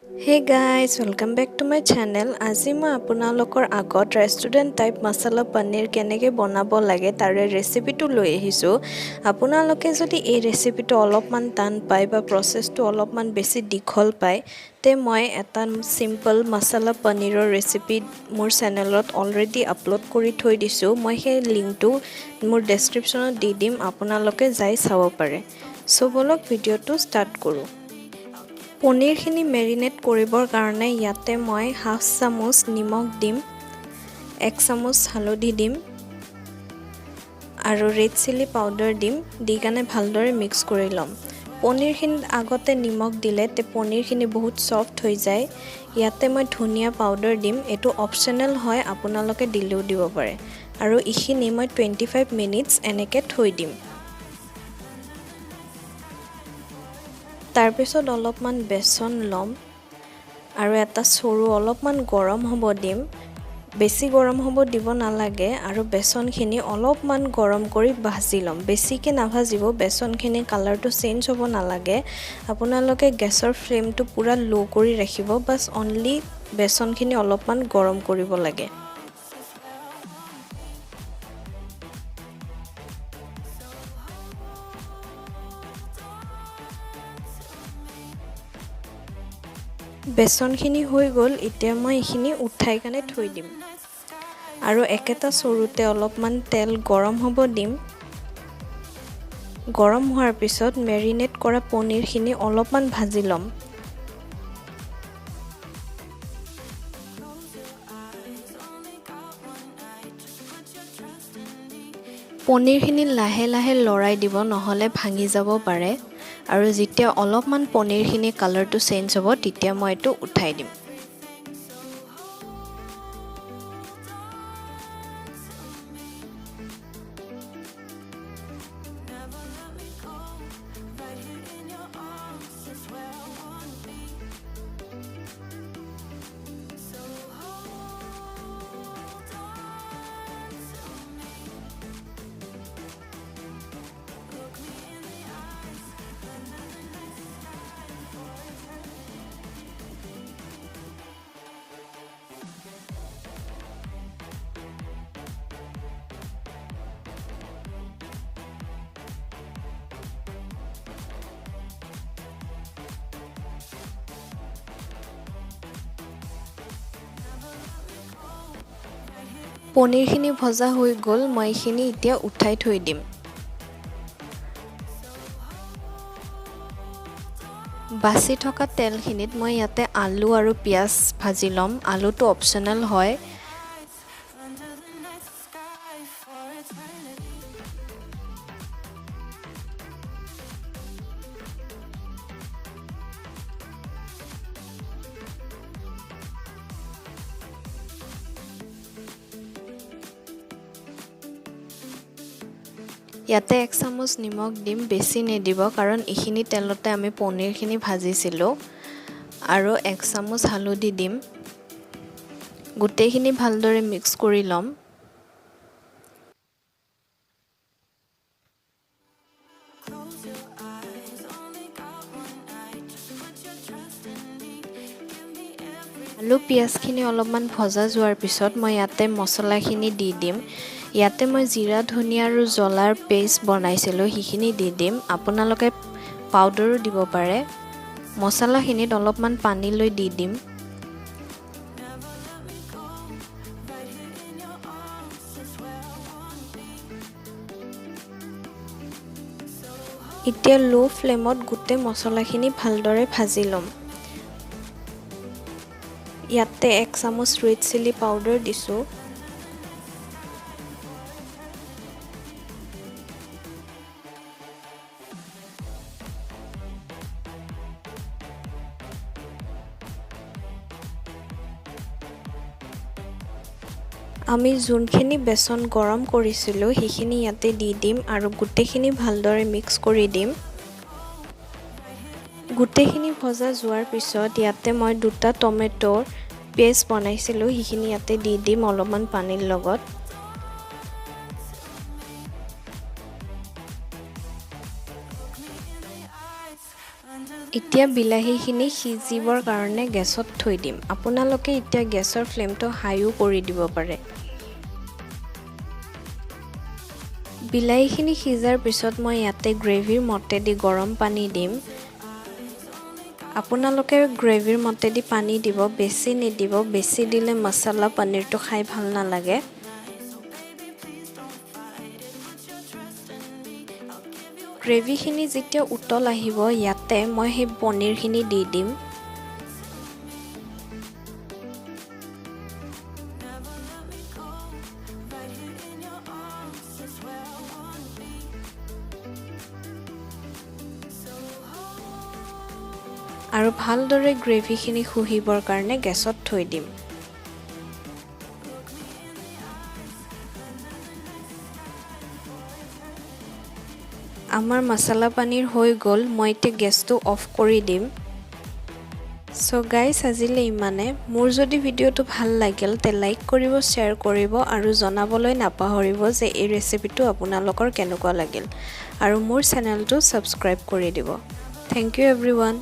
Hey guys, welcome back to my channel. আজি মই আপোনালোকৰ আগত ৰেষ্টুৰেণ্ট টাইপ মছলা পনীৰ কেনেকৈ বনাব লাগে তাৰে ৰেচিপিটো লৈ আহিছোঁ। আপোনালোকে যদি এই ৰেচিপিটো অলপমান টান পায় বা প্ৰচেছটো অলপমান বেছি দীঘল পায় তে মই এটা সিম্পল মছলা পনীৰৰ ৰেচিপি মোৰ চেনেলত অলৰেডি আপলোড কৰি থৈ দিছোঁ। মই সেই লিংকটো মোৰ ডেছক্ৰিপশ্যনত দি দিম, আপোনালোকে যাই চাব পাৰে। সো বলক ভিডিঅ'টো ষ্টাৰ্ট কৰোঁ। পনীৰখিনি মেৰিনেট কৰিবৰ কাৰণে ইয়াতে মই হাফ চামুচ নিমখ দিম, 1 চামুচ হালধি দিম আৰু ৰেড চিলি পাউডাৰ দিম, দি কানে ভালদৰে মিক্স কৰি ল'ম। পনীৰখিনিত আগতে নিমখ দিলে তে পনীৰখিনি বহুত সফট হৈ যায়। ইয়াতে মই ধনিয়া পাউডাৰ দিম, এইটো অপচনেল হয়, আপোনালোকে দিলেও দিব পাৰে। আৰু ইখিনি মই 25 মিনিটছ এনেকৈ থৈ দিম। তাৰপিছত অলপমান বেচন ল'ম আৰু এটা চৰু অলপমান গৰম হ'ব দিম। বেছি গৰম হ'ব দিব নালাগে আৰু বেচনখিনি অলপমান গৰম কৰি ভাজি ল'ম। বেছিকৈ নাভাজিব, বেচনখিনি কালাৰটো চেঞ্জ হ'ব নালাগে। আপোনালোকে গেছৰ ফ্লেমটো পুৰা লো কৰি ৰাখিব, বাছ অনলি বেচনখিনি অলপমান গৰম কৰিব লাগে। বেচনখিনি হৈ গ'ল, এতিয়া মই এইখিনি উঠাই কানে থৈ দিম আৰু একেটা চৰুতে অলপমান তেল গৰম হ'ব দিম। গৰম হোৱাৰ পিছত মেৰিনেট কৰা পনীৰখিনি অলপমান ভাজি ল'ম। পনীৰখিনি লাহে লাহে লৰাই দিব, নহ'লে ভাঙি যাব পাৰে। আৰু যেতিয়া অলপমান পনীৰখিনি কালাৰটো চেঞ্জ হ'ব তেতিয়া মই এইটো উঠাই দিম। পনীৰখিনি ভজা হৈ গ'ল, মই এইখিনি এতিয়া উঠাই থৈ দিম। বাচি থকা তেলখিনিত মই ইয়াতে আলু আৰু পিয়াজ ভাজি ল'ম। আলুটো অপচনেল হয়। ইয়াতে 1 চামুচ নিমখ দিম, বেছি নিদিব কাৰণ এইখিনি তেলতে আমি পনীৰখিনি ভাজিছিলোঁ। আৰু 1 চামুচ হালধি দিম। গোটেইখিনি ভালদৰে মিক্স কৰি ল'ম। আলু পিয়াজখিনি অলপমান ভজা যোৱাৰ পিছত মই ইয়াতে মছলাখিনি দি দিম। ইয়াতে মই জিৰা ধনিয়া আৰু জ্বলাৰ পেষ্ট বনাইছিলোঁ, সেইখিনি দি দিম। আপোনালোকে পাউডাৰো দিব পাৰে। মছলাখিনিত অলপমান পানী লৈ দি দিম। এতিয়া লো ফ্লেমত গোটেই মছলাখিনি ভালদৰে ভাজি ল'ম। ইয়াতে 1 চামুচ ৰেড চিলি পাউডাৰ দিছোঁ। আমি যোনখিনি বেচন গৰম কৰিছিলোঁ সেইখিনি ইয়াতে দি দিম আৰু গোটেইখিনি ভালদৰে মিক্স কৰি দিম। গোটেইখিনি ভজা যোৱাৰ পিছত ইয়াতে মই 2টা টমেটোৰ পেষ্ট বনাইছিলোঁ, সেইখিনি ইয়াতে দি দিম অলপমান পানীৰ লগত। এতিয়া বিলাহীখিনি সিজিবৰ কাৰণে গেছত থৈ দিম আপোনালোকে এতিয়া গেছৰ ফ্লেমটো হাইও কৰি দিব পাৰে বিলাহীখিনি সিজাৰ পিছত মই ইয়াতে গ্ৰেভিৰ মতেদি গৰম পানী দিম আপোনালোকে গ্ৰেভিৰ মতেদি পানী দিব বেছি নিদিব বেছি দিলে মছলা পনীৰটো খাই ভাল নালাগে গ্ৰেভিখিনি যেতিয়া উতল আহিব ইয়াতে মই সেই পনীৰখিনি দি দিম আৰু ভালদৰে গ্ৰেভিখিনি খুহিবৰ কাৰণে গেছত থৈ দিম আমাৰ মছলা পনীৰ হৈ গ'ল মই এতিয়া গেছটো অফ কৰি দিম সো গাইস আজিলে ইমানে মোৰ যদি ভিডিওটো ভাল লাগিল তে লাইক কৰিব শেয়াৰ কৰিব আৰু জনাবলৈ নাপাহৰিব যে এই ৰেচিপিটো আপোনালোকৰ কেনেকুৱা লাগিল আৰু মোৰ চেনেলটো সাবস্ক্ৰাইব কৰি দিব থ্যাংক ইউ এভৰিওয়ান